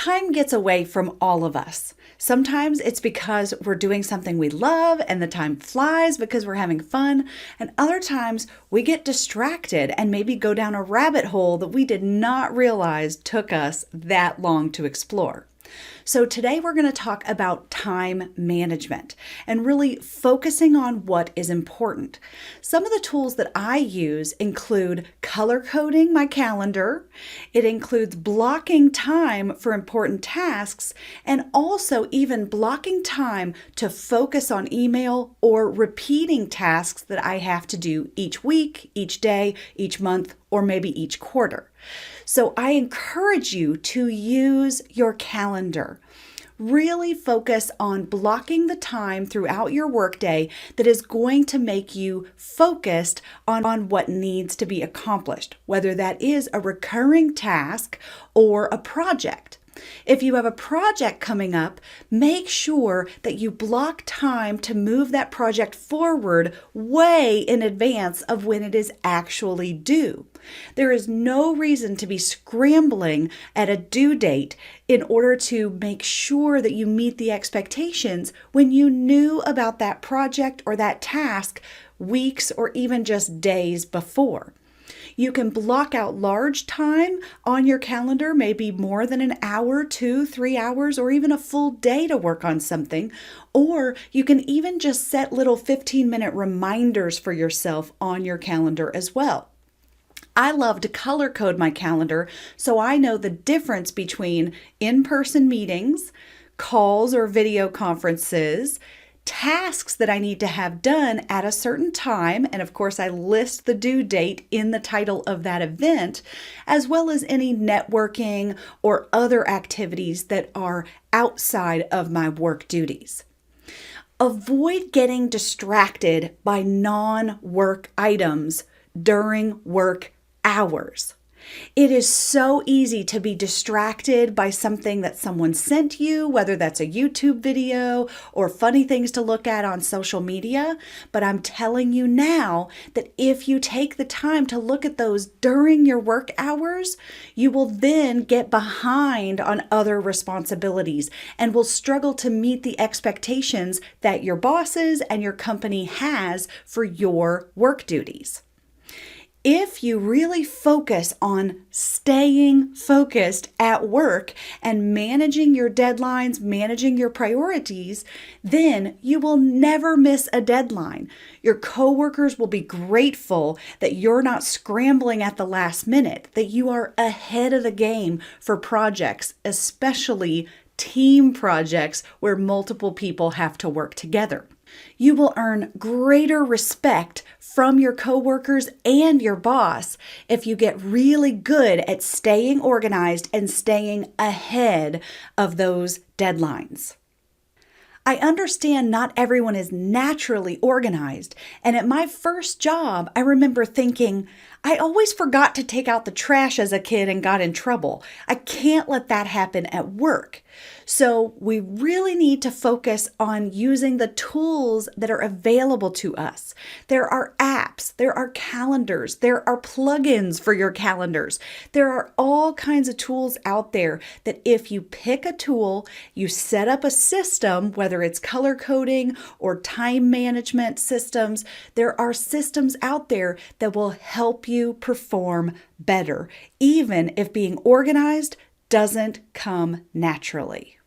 Time gets away from all of us. Sometimes it's because we're doing something we love and the time flies because we're having fun. And other times we get distracted and maybe go down a rabbit hole that we did not realize took us that long to explore. So today we're going to talk about time management and really focusing on what is important. Some of the tools that I use include color coding my calendar. It includes blocking time for important tasks and also even blocking time to focus on email or repeating tasks that I have to do each week, each day, each month, or maybe each quarter. So I encourage you to use your calendar. Really focus on blocking the time throughout your workday that is going to make you focused on what needs to be accomplished, whether that is a recurring task or a project. If you have a project coming up, make sure that you block time to move that project forward way in advance of when it is actually due. There is no reason to be scrambling at a due date in order to make sure that you meet the expectations when you knew about that project or that task weeks or even just days before. You can block out large time on your calendar, maybe more than an hour, 2, 3 hours, or even a full day to work on something. Or you can even just set little 15-minute reminders for yourself on your calendar as well. I love to color code my calendar so I know the difference between in-person meetings, calls or video conferences, tasks that I need to have done at a certain time, and of course I list the due date in the title of that event, as well as any networking or other activities that are outside of my work duties. Avoid getting distracted by non-work items during work hours. It is so easy to be distracted by something that someone sent you, whether that's a YouTube video or funny things to look at on social media. But I'm telling you now that if you take the time to look at those during your work hours, you will then get behind on other responsibilities and will struggle to meet the expectations that your bosses and your company has for your work duties. If you really focus on staying focused at work and managing your deadlines, managing your priorities, then you will never miss a deadline. Your coworkers will be grateful that you're not scrambling at the last minute, that you are ahead of the game for projects, especially team projects where multiple people have to work together. You will earn greater respect from your coworkers and your boss if you get really good at staying organized and staying ahead of those deadlines. I understand not everyone is naturally organized, and at my first job, I remember thinking, I always forgot to take out the trash as a kid and got in trouble. I can't let that happen at work. So we really need to focus on using the tools that are available to us. There are apps, there are calendars, there are plugins for your calendars. There are all kinds of tools out there that if you pick a tool, you set up a system, whether it's color coding or time management systems, there are systems out there that will help you perform better, even if being organized doesn't come naturally.